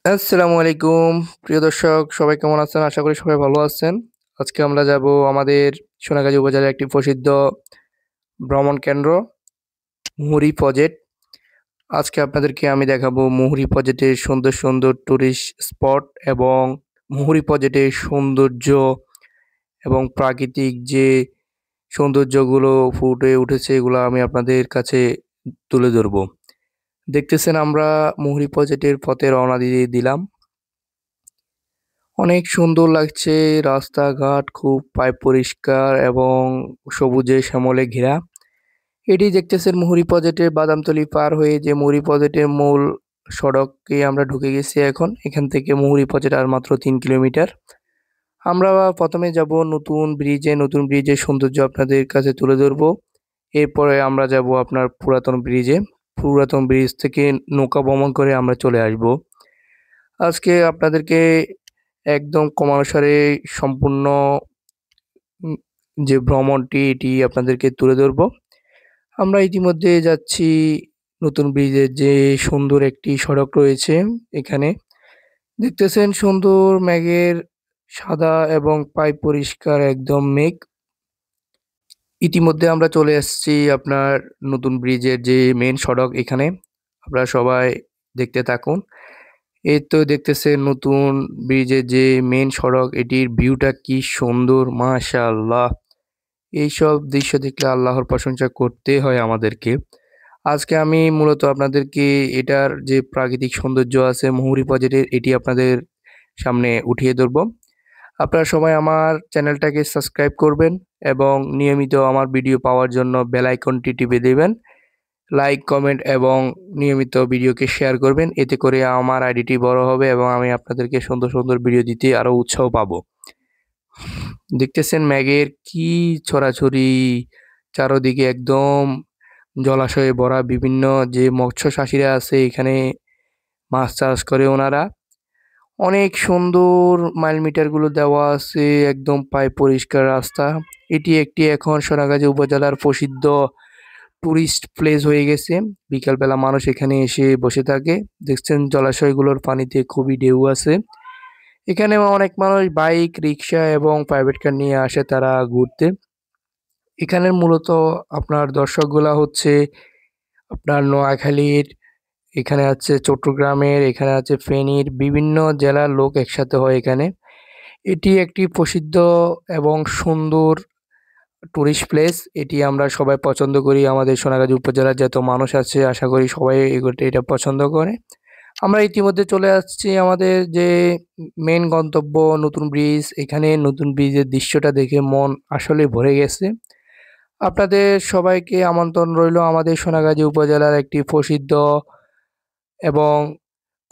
আসসালামু আলাইকুম। প্রিয় দর্শক সবাই কেমন আছেন? আশা করি সবাই ভালো আছেন। আজকে আমরা যাবো আমাদের সোনাগাজী উপজেলার একটি প্রসিদ্ধ ভ্রমণ কেন্দ্র মুহুরী প্রজেক্ট। আজকে আপনাদেরকে আমি দেখাবো মুহুরী প্রজেক্টের সুন্দর, সুন্দর টুরিস্ট স্পট এবং মুহুরী প্রজেক্টের সৌন্দর্য এবং প্রাকৃতিক যে সৌন্দর্যগুলো ফুটে উঠেছে এগুলো আমি আপনাদের কাছে তুলে ধরবো। দেখতেছেন আমরা মুহুরী প্রজেক্টের পথে রওনা দিয়ে দিলাম। অনেক সুন্দর লাগছে রাস্তাঘাট খুব পরিষ্কার এবং সবুজে শ্যামলে ঘেরা। এটি দেখতেছেন মুহুরী প্রজেক্টের বাদামতলী পার হয়ে যে মুহুরী প্রজেক্টের মূল সড়কে আমরা ঢুকে গেছি এখন। এখান থেকে মুহুরী প্রজেক্ট আর মাত্র ৩ কিলোমিটার। আমরা প্রথমে যাব নতুন ব্রিজে, নতুন ব্রিজের সৌন্দর্য আপনাদের কাছে তুলে ধরবো। এরপরে আমরা যাব আপনার পুরাতন ব্রিজে। পুরাতন ব্রিজ থেকে নৌকা ভ্রমণ করে আমরা চলে আসব। আজকে আপনাদেরকে একদম ক্রমানুসারে সম্পূর্ণ উম যে ভ্রমণটি এটি আপনাদেরকে তুলে ধরবো। আমরা ইতিমধ্যে যাচ্ছি নতুন ব্রিজের যে সুন্দর একটি সড়ক রয়েছে এখানে। দেখতেছেন সুন্দর মেঘের সাদা এবং পরিষ্কার একদম মেঘ। ইতিমধ্যে আমরা চলে এসেছি আপনার নতুন ব্রিজের যে মেইন সড়ক এখানে। আপনারা সবাই দেখতে থাকুন। এই তো দেখতেছেন নতুন ব্রিজের যে মেইন সড়ক এটির ভিউটা কি সুন্দর মাশাআল্লাহ! এইসব দৃশ্য দেখলে আল্লাহর প্রশংসা করতে হয় আমাদেরকে। আজকে আমি মূলত আপনাদেরকে এটার যে প্রাকৃতিক সৌন্দর্য আছে মুহুরী প্রজেক্টের এটি আপনাদের সামনে উঠিয়ে ধরবো। আপনারা সবাই আমার চ্যানেলটাকে সাবস্ক্রাইব করবেন এবং নিয়মিত আমার ভিডিও পাওয়ার জন্য বেল আইকনটি টিপে দেবেন। লাইক, কমেন্ট এবং নিয়মিত ভিডিওকে শেয়ার করবেন। এতে করে আমার আইডিটি বড় হবে এবং আমি আপনাদেরকে সুন্দর, সুন্দর ভিডিও দিতে আরো উৎসাহ পাবো। দেখতেছেন মেঘের কি ছড়াছড়ি, চারদিকে একদম জলাশয়ে ভরা বিভিন্ন যে মৎস্য চাষীরা আছে এখানে মাছ চাষ করে ওনারা। অনেক সুন্দর মাইল মিটারগুলো দেওয়া আছে, একদম পরিষ্কার রাস্তা। এটি একটি এখন সোনাগাজী উপজেলার প্রসিদ্ধ টুরিস্ট প্লেস হয়ে গেছে। বিকালবেলা মানুষ এখানে এসে বসে থাকে। দেখছেন জলাশয়গুলোর পানিতে খুবই ঢেউ আছে। এখানে অনেক মানুষ বাইক, রিক্সা এবং প্রাইভেট কার নিয়ে আসে তারা ঘুরতে। এখানের মূলত আপনার দর্শকগুলা হচ্ছে আপনার নোয়াখালীর, এখানে আছে চট্টগ্রামের, এখানে আছে ফেনীর, বিভিন্ন জেলার লোক একসাথে হয় এখানে। এটি একটি প্রসিদ্ধ এবং সুন্দর টুরিস্ট প্লেস। এটি আমরা সবাই পছন্দ করি। আমাদের সোনাগাজী উপজেলার যত মানুষ আছে আশা করি সবাই এটা পছন্দ করে। আমরা ইতিমধ্যে চলে আসছি আমাদের যে মেইন গন্তব্য নতুন ব্রিজ। এখানে নতুন ব্রিজের দৃশ্যটা দেখে মন আসলেই ভরে গেছে। আপনাদের সবাইকে আমন্ত্রণ রইলো আমাদের সোনাগাজী উপজেলার একটি প্রসিদ্ধ এবং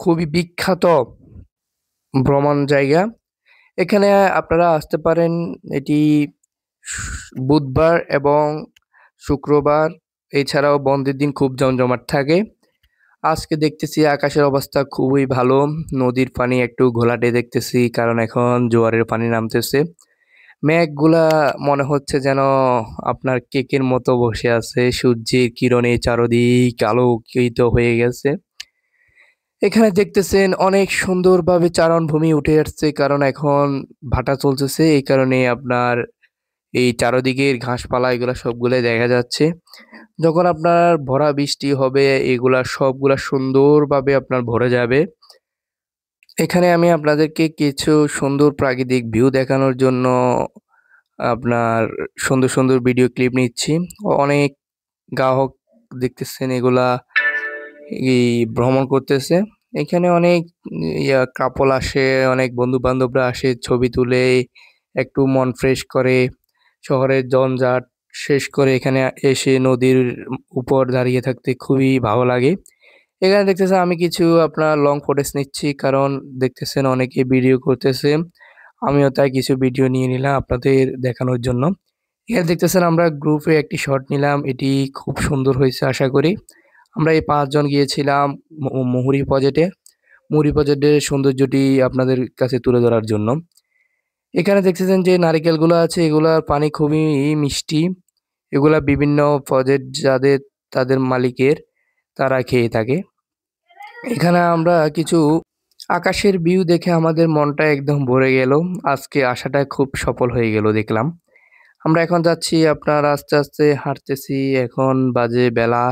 খুবই বিখ্যাত ভ্রমণ জায়গা। এখানে আপনারা আসতে পারেন। এটি বুধবার এবং শুক্রবার, এছাড়াও বন্ধের দিন খুব জমজমাট থাকে। আজকে দেখতেছি আকাশের অবস্থা খুবই ভালো। নদীর পানি একটু ঘোলাটে দেখতেছি কারণ এখন জোয়ারের পানি নামতেছে। মেঘগুলা মনে হচ্ছে যেন আপনার কেকের মতো বসে আছে। সূর্যের কিরণে চারদিক আলোকিত হয়ে গেছে। এখানে দেখতেছেন অনেক সুন্দরভাবে চারণভূমি উঠে আসছে কারণ এখন ভাটা চলতেছে। এই কারণে আপনার এই চারদিকের ঘাসপালা এগুলা সবগুলাই দেখা যাচ্ছে। যখন আপনার ভরা বৃষ্টি হবে এগুলা সবগুলা সুন্দরভাবে আপনার ভরে যাবে। এখানে আমি আপনাদেরকে কিছু সুন্দর প্রাকৃতিক ভিউ দেখানোর জন্য আপনার সুন্দর, সুন্দর ভিডিও ক্লিপ নিচ্ছি। অনেক গ্রাহক দেখতেছেন এগুলা এই ভ্রমণ করতেছে। এখানে অনেক কাপল আসে, অনেক বন্ধু-বান্ধবরা আসে ছবি তুলে, একটু মন ফ্রেশ করে, শহরের জঞ্জাট শেষ করে এখানে এসে নদীর উপর দাঁড়িয়ে থাকতে খুবই ভালো লাগে। এখানে দেখতেছেন আমি কিছু আপনার লং ফুটেজ নিচ্ছি কারণ দেখতেছেন অনেকে ভিডিও করতেছে। আমিও তাই কিছু ভিডিও নিয়ে নিলাম আপনাদের দেখানোর জন্য। এখানে দেখতেছেন আমরা গ্রুপে একটি শট নিলাম। এটি খুব সুন্দর হয়েছে আশা করি। আমরা এই ৫ জন গিয়েছিলাম মুহুরী প্রজেক্টে। মুহুরী প্রজেক্টের সৌন্দর্যটি আপনাদের কাছে তুলে ধরার জন্য। এখানে দেখতেছেন যে নারিকেলগুলো আছে এগুলার পানি খুবই মিষ্টি। এগুলা বিভিন্ন প্রজেক্ট যাদের তাদের মালিকের তারা খেয়ে থাকে। এখানে আমরা কিছু আকাশের ভিউ দেখে আমাদের মনটা একদম ভরে গেল। আজকে আসাটা খুব সফল হয়ে গেল দেখলাম। আমরা এখন যাচ্ছি আপনার আস্তে, আস্তে হাঁটতেছি। এখন বাজে বেলা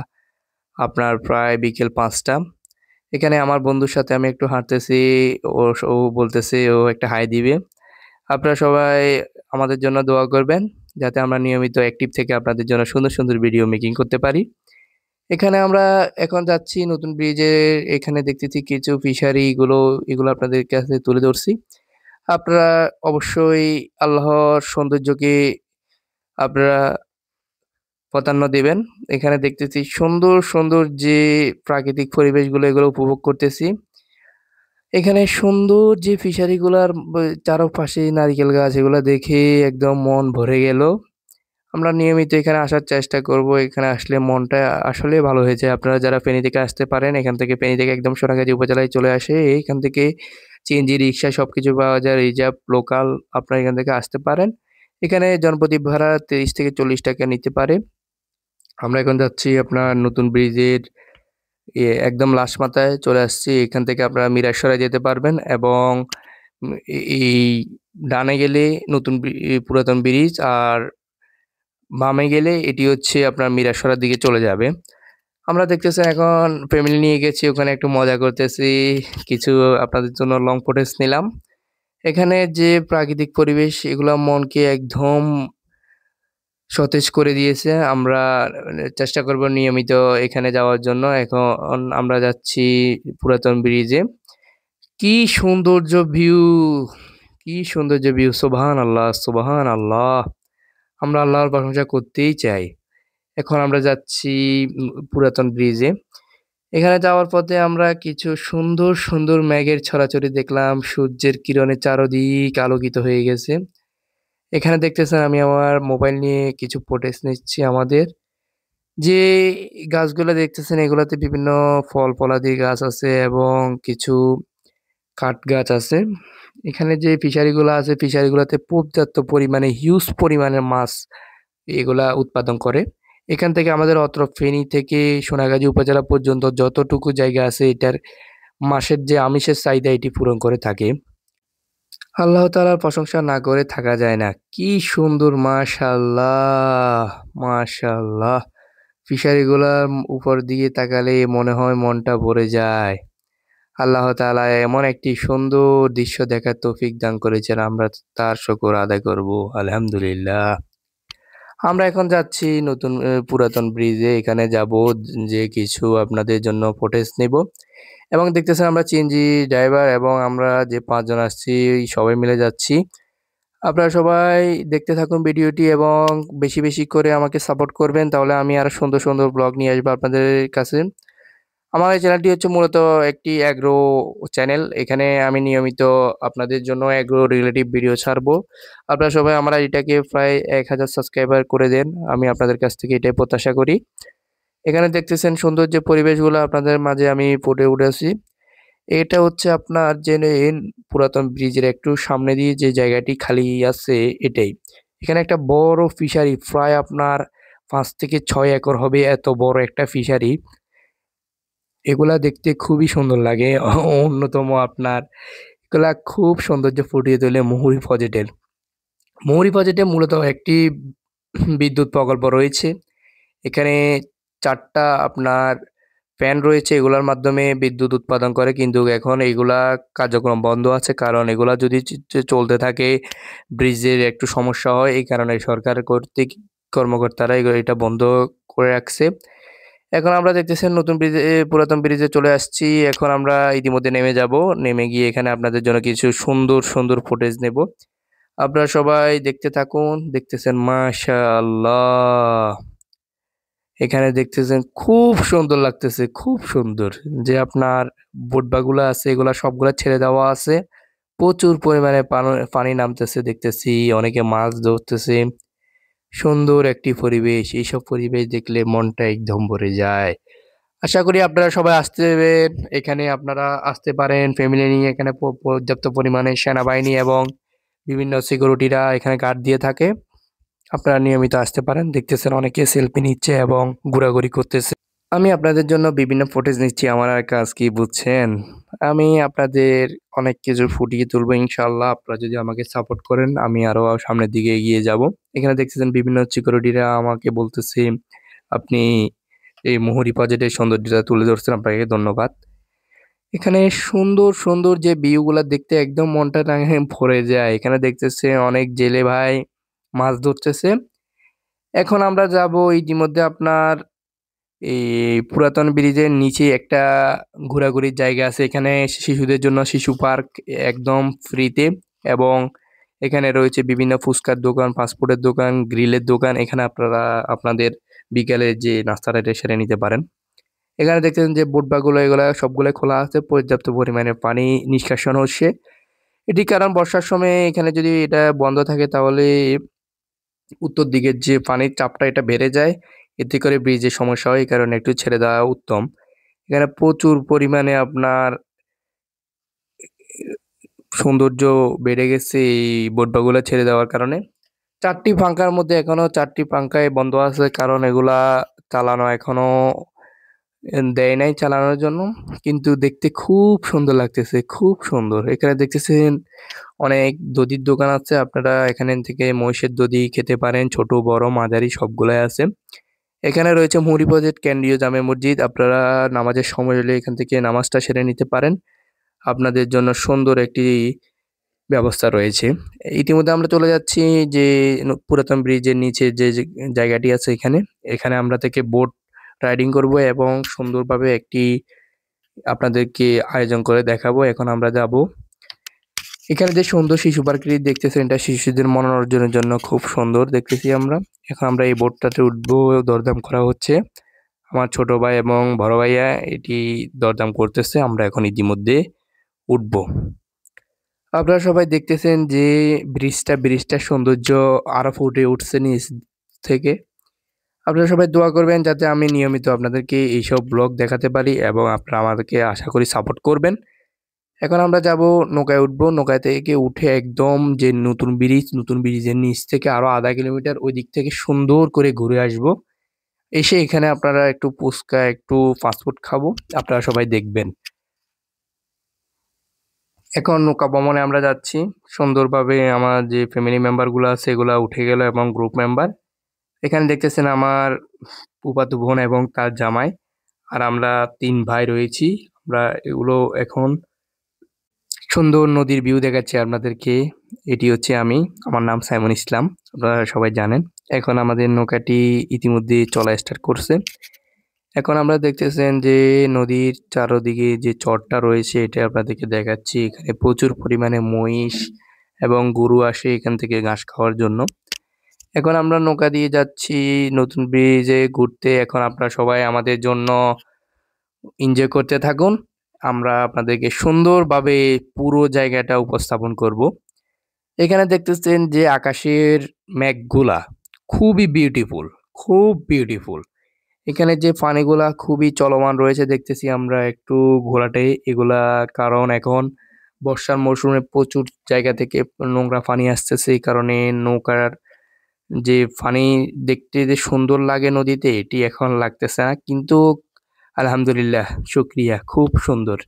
আপনার প্রায় বিকেল ৫টা। এখানে আমার বন্ধুর সাথে আমি একটু হাঁটতেছি। ও বলতেছে ও একটা হাই দিবে। আপনারা সবাই আমাদের জন্য দোয়া করবেন, যাতে আমরা নিয়মিত অ্যাক্টিভ থেকে আপনাদের জন্য সুন্দর, সুন্দর ভিডিও মেকিং করতে পারি। এখানে আমরা এখন যাচ্ছি নতুন ব্রিজে। এখানে দেখতেছি কিছু ফিশারি এগুলো আপনাদের কাছে তুলে ধরছি। আপনারা অবশ্যই আল্লাহর সৌন্দর্যকে আপনারা প্রাধান্য দিবেন। এখানে দেখতেছি সুন্দর, সুন্দর যে প্রাকৃতিক পরিবেশগুলো এগুলো উপভোগ করতেছি। এখানে সুন্দর যে ফিশারিগুলার চারপাশে নারিকেল গাছ এগুলা দেখে একদম মন ভরে গেল। আমরা নিয়মিত এখানে আসার চেষ্টা করব। এখানে আসলে মনটা আসলেই ভালো হয়ে যায়। আপনারা যারা ফেনী থেকে আসতে পারেন, এখান থেকে ফেনী থেকে একদম সোনাগাজী উপজেলায় চলে আসে। এখান থেকে সিএনজি, রিক্সা সবকিছু পাওয়া যায়। রিজার্ভ, লোকাল আপনারা এখান থেকে আসতে পারেন। এখানে জনপ্রতি ভাড়া ৳৩০ থেকে ৳৪০ নিতে পারে। আমরা এখন যাচ্ছি আপনার নতুন ব্রিজের একদম লাস্ট মাথায় চলে আসছি। এখান থেকে আপনারা মিরাসরাই যেতে পারবেন এবং এই ডানে গেলে পুরাতন ব্রিজ আর বামে গেলে এটি হচ্ছে আপনার মিরাসরার দিকে চলে যাবে। আমরা দেখতেছেন এখন ফ্যামিলি নিয়ে গেছি, ওখানে একটু মজা করতেছি। কিছু আপনাদের জন্য লং ফুটেজ নিলাম। এখানে যে প্রাকৃতিক পরিবেশ এগুলা মনকে একদম সতেজ করে দিয়েছে। আমরা চেষ্টা করব নিয়মিত এখানে যাওয়ার জন্য। এখন আমরা যাচ্ছি পুরাতন ব্রিজে। কি সৌন্দর্য ভিউ! কি সৌন্দর্য ভিউ! সুবহানাল্লাহ, সুবহানাল্লাহ! আমরা আল্লাহর প্রশংসা করতেই চাই। এখন আমরা যাচ্ছি পুরাতন ব্রিজে। এখানে যাওয়ার পথে আমরা কিছু সুন্দর, সুন্দর মেঘের ছড়াছড়ি দেখলাম। সূর্যের কিরণে চারদিক আলোকিত হয়ে গেছে। এখানে দেখতেছেন আমি আমার মোবাইল নিয়ে কিছু ফুটেজ নিচ্ছি আমাদের। যে গাছগুলা দেখতেছেন এগুলাতে বিভিন্ন ফল-ফলাদি গাছ আছে এবং কিছু কাঠ গাছ আছে। এখানে যে ফিশারিগুলা আছে, ফিশারিগুলাতে পর্যাপ্ত পরিমাণে হিউজ পরিমাণের মাছ এগুলা উৎপাদন করে। এখান থেকে আমাদের অত্র ফেনী থেকে সোনাগাজী উপজেলা পর্যন্ত যতটুকু জায়গা আছে এটার মাসের যে আমিষের চাহিদা এটি পূরণ করে থাকে। আল্লাহ তাআলার প্রশংসা না করে থাকা যায় না। কি সুন্দর মাশাআল্লাহ! মাশাআল্লাহ! ফিশারিগুলার উপর দিকে তাকালে মনে হয় মনটা ভরে যায়। আল্লাহ তাআলা এমন একটি সুন্দর দৃশ্য দেখার তৌফিক দান করেছেন, আমরা তার শুকর আদায় করব। আলহামদুলিল্লাহ। আমরা এখন যাচ্ছি পুরাতন ব্রিজে। এখানে যাবো, যে কিছু আপনাদের জন্য ফুটেজ নেব এবং দেখতেছেন আমরা সিএনজি ড্রাইভার এবং আমরা যে ৫ জন আসছি সবাই মিলে যাচ্ছি। আপনারা সবাই দেখতে থাকুন ভিডিওটি এবং বেশি, বেশি করে আমাকে সাপোর্ট করবেন। তাহলে আমি আরো সুন্দর, সুন্দর ব্লগ নিয়ে আসবো আপনাদের কাছে। আমার এই চ্যানেলটি হচ্ছে মূলত একটি অ্যাগ্রো চ্যানেল। এখানে আমি নিয়মিত আপনাদের জন্য অ্যাগ্রো রিলেটিভ ভিডিও ছাড়বো। আপনারা সবাই আমরা এটাকে প্রায় ১,০০০ সাবস্ক্রাইবার করে দেন। আমি আপনাদের কাছ থেকে এটাই প্রত্যাশা করি। এখানে দেখতেছেন সুন্দর যে পরিবেশগুলো আপনাদের মাঝে আমি ফুটে উঠেছি। এটা হচ্ছে আপনার যে পুরাতন ব্রিজের একটু সামনে দিয়ে যে জায়গাটি খালি আছে এটাই। এখানে একটা বড় ফিশারি প্রায় আপনার ৫ থেকে ৬ একর হবে, এত বড় একটা ফিশারি। এগুলা দেখতে খুবই সুন্দর লাগে। অন্যতম আপনার এগুলা খুব সৌন্দর্য ফুটিয়ে তোলে মুহুরী প্রজেক্টের। মুহুরী প্রজেক্টে মূলত একটি বিদ্যুৎ প্রকল্প রয়েছে। এখানে ৪ টা আপনার ফ্যান রয়েছে, এগুলার মাধ্যমে বিদ্যুৎ উৎপাদন করে। কিন্তু এখন এগুলা কার্যক্রম বন্ধ আছে। কারণ এগুলা যদি চলতে থাকে ব্রিজের একটু সমস্যা হয়। এই কারণে সরকার কর্তৃক কর্মকর্তারা এটা বন্ধ করে রাখছে। এখন আমরা দেখতেছেন পুরাতন ব্রিজে চলে আসছি। এখন আমরা ইতিমধ্যে নেমে যাবো। নেমে গিয়ে এখানে আপনাদের জন্য কিছু সুন্দর, সুন্দর ফুটেজ নেব। আপনারা সবাই দেখতে থাকুন। দেখতেছেন মাশাআল্লাহ! এখানে দেখতেছেন খুব সুন্দর লাগতেছে, খুব সুন্দর। যে আপনার বোটবাগুলা আছে এগুলা সবগুলা ছেড়ে দেওয়া আছে। প্রচুর পরিমাণে পানি নামতেছে দেখতেছি। অনেকে মাছ ধরতেছে। সুন্দর একটি পরিবেশ। এইসব পরিবেশ দেখলে মনটা একদম ভরে যায়। আশা করি আপনারা সবাই আসবেন। এখানে আপনারা আসতে পারেন ফ্যামিলি নিয়ে। এখানে পর্যাপ্ত পরিমাণে সেনাবাহিনী এবং বিভিন্ন সিকিউরিটিরা এখানে গার্ড দিয়ে থাকে। আপনারা নিয়মিত আসতে পারেন। দেখতেছেন অনেকে সেলফি নিচ্ছে এবং ঘোরাঘুরি করতেছে। আমি আপনাদের জন্য বিভিন্ন ফুটেজ নিচ্ছি। আমার আর কাজ কি বুঝছেন? আমি আপনাদের অনেক কিছু ফুটিয়ে তুলবো ইনশাআল্লাহ। আপনারা যদি আমাকে সাপোর্ট করেন আমি আরো সামনের দিকে এগিয়ে যাব। এখানে দেখতেছেন বিভিন্ন সিকিউরিটিরা আমাকে বলতেছে, আপনি এই মুহুরী প্রজেক্টের সৌন্দর্যটা তুলে ধরছেন, আপনাকে ধন্যবাদ। এখানে সুন্দর সুন্দর যে ভিউ গুলা দেখতে একদম মনটা ভরে যায়। এখানে দেখতেছে অনেক জেলে ভাই মাছ ধরতেছে। এখন আমরা যাব ইতিমধ্যে আপনার এই পুরাতন ব্রিজের নিচে একটা ঘোরাঘুরির জায়গা আছে। এখানে শিশুদের জন্য শিশু পার্ক একদম ফ্রিতে, এবং এখানে রয়েছে বিভিন্ন ফুচকার দোকান, ফাস্টফুডের দোকান, গ্রিলের দোকান। এখানে আপনারা আপনাদের বিকালে যে নাস্তাটা এটা সেরে নিতে পারেন। এখানে দেখতেছেন যে বোটবাগুলো এগুলা সবগুলো খোলা আছে, পর্যাপ্ত পরিমাণে পানি নিষ্কাশন হচ্ছে। এটি কারণ বর্ষার সময় এখানে যদি এটা বন্ধ থাকে তাহলে উত্তর দিকের যে পানির চাপটা এটা বেড়ে যায়, এতে করে ব্রিজের সমস্যা হয়। এই কারণে একটু ছেড়ে দেওয়া উত্তম। এখানে প্রচুর পরিমাণে আপনার সৌন্দর্য বেড়ে গেছে এই বোটবাগুলো ছেড়ে দেওয়ার কারণে। ৪টি পাঙ্খার মধ্যে এখনো ৪টি পাঙ্খাই বন্ধ আছে, কারণ এগুলা চালানো এখনো দেয় নাই চালানোর জন্য। কিন্তু দেখতে খুব সুন্দর লাগতেছে, খুব সুন্দর। এখানে দেখতেছেন অনেক দধির দোকান আছে, আপনারা এখানে থেকে মহিষের দধি খেতে পারেন, ছোট বড় মাঝারি সবগুলাই আছে। এখানে রয়েছে মুহুরী প্রজেক্ট কেন্দ্রীয় জামে মসজিদ, আপনারা নামাজের সময় হলে এখান থেকে নামাজটা সেরে নিতে পারেন। আপনাদের জন্য সুন্দর একটি ব্যবস্থা রয়েছে। ইতিমধ্যে আমরা চলে যাচ্ছি যে পুরাতন ব্রিজের নিচে যে জায়গাটি আছে এখানে। এখানে আমরা থেকে বোট রাইডিং করব এবং সুন্দরভাবে একটি আপনাদেরকে আয়োজন করে দেখাবো। এখন আমরা যাব। এখানে যে সুন্দর শিশু পার্কটি দেখতেছেন, এটা শিশুদের মনোরঞ্জনের জন্য খুব সুন্দর দেখতেছি আমরা। এখন আমরা এই বোটটাতে উঠবো, দরদাম করা হচ্ছে। আমার ছোট ভাই এবং বড় ভাইয়া এটি দরদাম করতেছে। আমরা এখন ইতিমধ্যে উঠবো। আপনারা সবাই দেখতেছেন যে ব্রিজটার সৌন্দর্য আরো ফুটে উঠছে নিচ থেকে। আপনারা সবাই দোয়া করবেন যাতে আমি নিয়মিত আপনাদেরকে এইসব ব্লগ দেখাতে পারি, এবং আপনারা আমাদেরকে আশা করি সাপোর্ট করবেন। এখন আমরা যাব, নৌকায় উঠবো। নৌকায় থেকে উঠে একদম যে নতুন ব্রিজের নিচ থেকে আরো আধা কিলোমিটার ওই দিক থেকে সুন্দর করে ঘুরে আসব। এসে এখানে আপনারা একটু ফুচকা, একটু ফাস্টফুড খাবো। আপনারা সবাই দেখবেন। এখন নৌকা ভ্রমণে আমরা যাচ্ছি। সুন্দরভাবে আমার যে ফ্যামিলি মেম্বার গুলো আছে এগুলা উঠে গেল, এবং গ্রুপ মেম্বার। এখানে দেখতেছেন আমার ফুফাতো বোন এবং তার জামাই, আর আমরা ৩ ভাই রয়েছি। আমরা এগুলো এখন সুন্দর নদীর ভিউ দেখাচ্ছি আপনাদেরকে। এটি হচ্ছে আমি, আমার নাম সাইমন ইসলাম, আপনারা সবাই জানেন। এখন আমাদের নৌকাটি ইতিমধ্যে চলা স্টার্ট করছে। এখন আমরা দেখতেছেন যে নদীর চারদিকে যে চরটা রয়েছে এটা আপনাদেরকে দেখাচ্ছি। এখানে প্রচুর পরিমাণে মহিষ এবং গরু আসে এখান থেকে ঘাস খাওয়ার জন্য। এখন আমরা নৌকা দিয়ে যাচ্ছি নতুন ব্রিজে ঘুরতে। এখন আপনারা সবাই আমাদের জন্য এনজয় করতে থাকুন। আমরা আপনাদেরকে সুন্দরভাবে পুরো জায়গাটা উপস্থাপন করব। এখানে দেখতেছেন যে আকাশের মেঘগুলা খুবই বিউটিফুল, খুব বিউটিফুল। এখানে যে পানিগুলা খুবই চলমান রয়েছে দেখতেছি আমরা একটু ঘোলাটে এগুলা, কারণ এখন বর্ষার মৌসুমে প্রচুর জায়গা থেকে নোংরা পানি আসতেছে। এই কারণে নৌকার যে পানি দেখতে যে সুন্দর লাগে নদীতে, এটি এখন লাগতেছে না। কিন্তু আলহামদুলিল্লাহ, শুকরিয়া, খুব সুন্দর,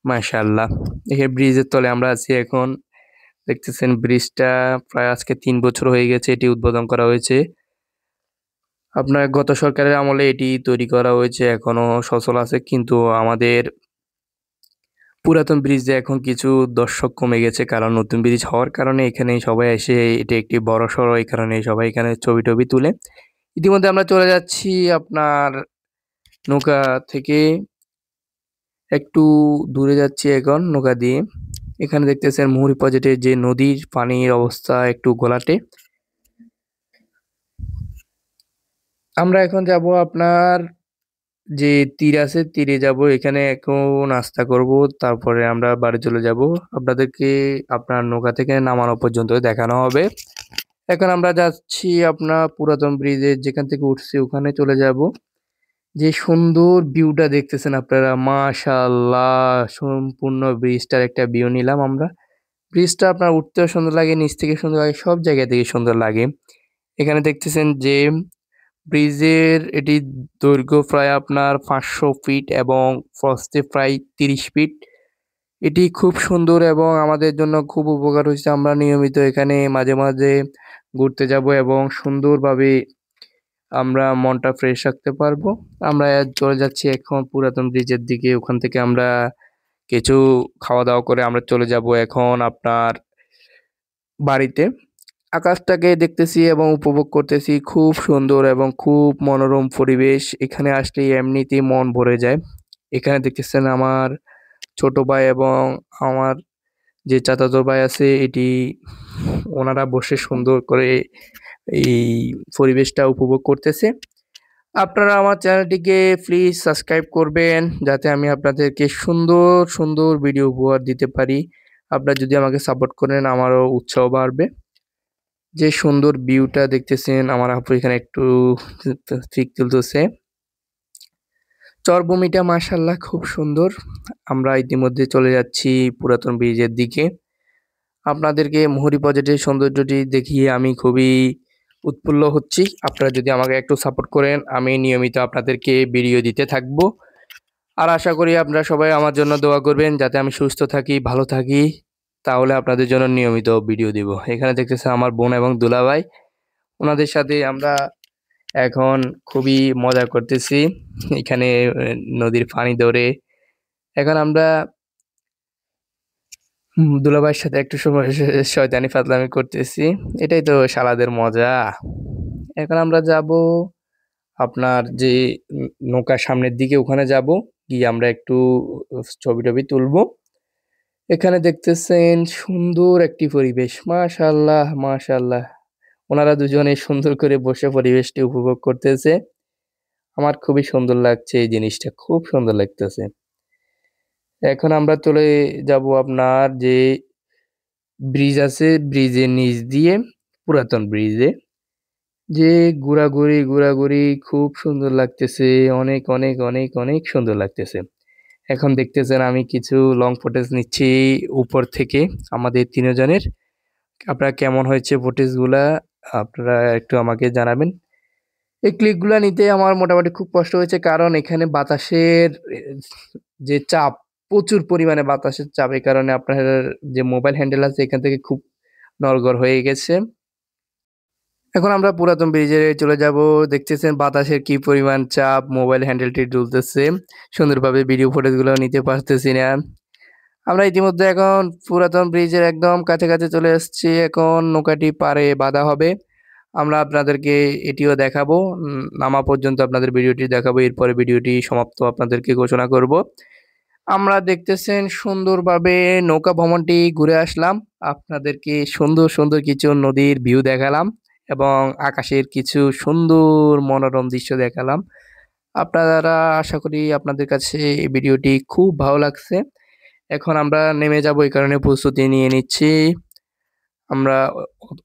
মাশাআল্লাহ। এই ব্রিজের তলে আমরা আছি এখন। দেখতেছেন ব্রিজটা প্রায় আজকে ৩ বছর হয়ে গেছে এটি উদ্বোধন করা হয়েছে। আপনার গত সরকারের আমলে এটি তৈরি করা হয়েছে, এখনো সচল আছে। কিন্তু আমাদের পুরাতন ব্রিজে এখন কিছু দর্শক কমে গেছে, কারণ নতুন ব্রিজ হওয়ার কারণে এখানে সবাই এসে এটি একটি বড়সড়, এই কারণে সবাই এখানে ছবি-টবি তুলে। ইতিমধ্যে আমরা চলে যাচ্ছি আপনার নৌকা থেকে একটু দূরে যাচ্ছি এখন নৌকা দিয়ে। এখানে দেখতেছেন মুহুরী প্রজেক্টের যে নদীর পানির অবস্থা একটু ঘোলাটে। আমরা এখন যাব আপনার যে তীর আছে তীরে যাব। এখানে এখন নাস্তা করব, তারপরে আমরা বাড়ি চলে যাব। আপনাদেরকে আপনার নৌকা থেকে নামানো পর্যন্ত দেখানো হবে। এখন আমরা যাচ্ছি আপনার পুরাতন ব্রিজে, যেখান থেকে উঠছি ওখানে চলে যাব। যে সুন্দর ভিউটা দেখতেছেন আপনারা, মাশাআল্লাহ। সম্পূর্ণ ব্রিজটার একটা ভিউ নিলাম আমরা। ব্রিজটা আপনার উঠতেও সুন্দর লাগে, নিচ থেকে সুন্দর লাগে, সব জায়গা থেকে সুন্দর লাগে। এখানে দেখতেছেন যে ব্রিজের এটি দৈর্ঘ্য প্রায় আপনার ৫০০ ফিট এবং প্রস্থে প্রায় ৩০ ফিট। এটি খুব সুন্দর এবং আমাদের জন্য খুব উপকার হইছে। আমরা নিয়মিত এখানে মাঝে, মাঝে ঘুরতে যাবো এবং সুন্দরভাবে আমরা মনটা ফ্রেশ রাখতে পারবো। আমরা চলে যাচ্ছি এখন পুরাতন ব্রিজের দিকে। ওখান থেকে আমরা কিছু খাওয়া-দাওয়া করে আমরা চলে যাবো এখন আপনার বাড়িতে। আকাশটাকে দেখতেছি এবং উপভোগ করতেছি। খুব সুন্দর এবং খুব মনোরম পরিবেশ। এখানে আসলেই এমনিতেই মন ভরে যায়। এখানে দেখতেছেন আমার ছোট ভাই এবং আমার যে চাচাতো ভাই আছে ওনারা বসে সুন্দর করে এই পরিবেশটা উপভোগ করতেছে। আপনারা আমার চ্যানেলটিকে প্লিজ সাবস্ক্রাইব করবেন যাতে আমি আপনাদেরকে সুন্দর, সুন্দর ভিডিও উপহার দিতে পারি। আপনারা যদি আমাকে সাপোর্ট করেন আমারও উৎসাহ বাড়বে। যে সুন্দর ভিউটা দেখতেছেন আমার আপু এখানে একটু পিক তুলতেছে। চরভূমিটা মাশাআল্লাহ খুব সুন্দর। আমরা ইতিমধ্যে চলে যাচ্ছি পুরাতন ব্রিজের দিকে। আপনাদেরকে মুহুরী প্রজেক্টের সৌন্দর্যটি দেখিয়ে আমি খুবই উৎফুল্ল হচ্ছি। আপনারা যদি আমাকে একটু সাপোর্ট করেন আমি নিয়মিত আপনাদেরকে ভিডিও দিতে থাকবো। আর আশা করি আপনারা সবাই আমার জন্য দোয়া করবেন যাতে আমি সুস্থ থাকি, ভালো থাকি। তাহলে আপনাদের জন্য নিয়মিত ভিডিও দিব। এখানে দেখতেছেন আমার বোন এবং দুলাভাই। ওনাদের সাথে আমরা এখন খুবই মজা করতেছি। এখানে নদীর পানি ধরে। এখন আমরা দুলাভাইয়ের সাথে একটু সময় শয়তানি ফাজলামি করতেছি। এটাই তো শালাদের মজা। এখন আমরা যাবো আপনার যে নৌকার সামনের দিকে ওখানে যাবো। গিয়ে আমরা একটু ছবি-টবি তুলবো। এখানে দেখতেছেন সুন্দর একটি পরিবেশ। মাশাআল্লাহ, মাশাআল্লাহ। ওনারা দুজনে সুন্দর করে বসে পরিবেশটি উপভোগ করতেছে। আমার খুবই সুন্দর লাগছে এই জিনিসটা। খুব সুন্দর লাগতেছে। এখন আমরা চলে যাবো আপনার যে ব্রিজ আছে, ব্রিজের নিচ দিয়ে পুরাতন ব্রিজে। যে ঘোরাঘুরি খুব সুন্দর লাগতেছে। অনেক, অনেক, অনেক, অনেক সুন্দর লাগতেছে। এখন দেখতেছেন আমি কিছু লং ফুটেজ নিচ্ছি উপর থেকে আমাদের ৩ জনের। আপনার কেমন হয়েছে ফুটেজগুলা আপনারা একটু আমাকে জানাবেন। এই ক্লিপগুলা নিতে আমার মোটামুটি খুব কষ্ট হয়েছে কারণ এখানে বাতাসের যে চাপ প্রচুর পরিমাণে বাতাসের চাপ এই কারণে আপনার যে মোবাইল হ্যান্ডেল আছে এখান থেকে খুব নড়বড় হয়ে গেছে। এখন আমরা পুরাতন ব্রিজে চলে যাব। দেখতেছেন বাতাসের কি পরিমাণ চাপ মোবাইল হ্যান্ডেলটি দুলতেছে। সুন্দরভাবে ভিডিও ফুটেজগুলো নিতে পারতেছি না। আমরা ইতিমধ্যে এখন পুরাতন ব্রিজের একদম কাছাকাছি চলে এসেছি। এখন নৌকাটি পাড়ে বাঁধা হবে। আমরা আপনাদেরকে এটিও দেখাবো। নামা পর্যন্ত আপনাদের ভিডিওটি দেখাবো। এরপরে ভিডিওটি সমাপ্ত আপনাদেরকে ঘোষণা করব। আমরা দেখতেছেন সুন্দরভাবে নৌকা ভ্রমণটি ঘুরে আসলাম। আপনাদেরকে সুন্দর, সুন্দর কিছু নদীর ভিউ দেখালাম এবং আকাশের কিছু সুন্দর মনোরম দৃশ্য দেখালাম। আপনারা আশা করি আপনাদের কাছে এই ভিডিওটি খুব ভালো লাগছে। এখন আমরা নেমে যাবো এই কারণে প্রস্তুতি নিয়ে নিচ্ছি। আমরা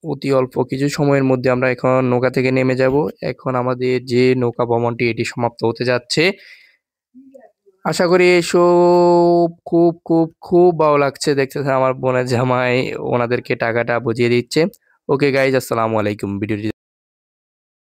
অতি অল্প কিছু সময়ের মধ্যে আমরা এখন নৌকা থেকে নেমে যাবো। এখন আমাদের যে নৌকা ভ্রমণটি এটি সমাপ্ত হতে যাচ্ছে। আশা করি এসব খুব, খুব, খুব ভালো লাগছে। দেখতেছেন আমার বোনের জামাই ওনাদেরকে টাকাটা বুঝিয়ে দিচ্ছে। ওকে গাইজ আসসালামু আলাইকুম। ভিডিওটি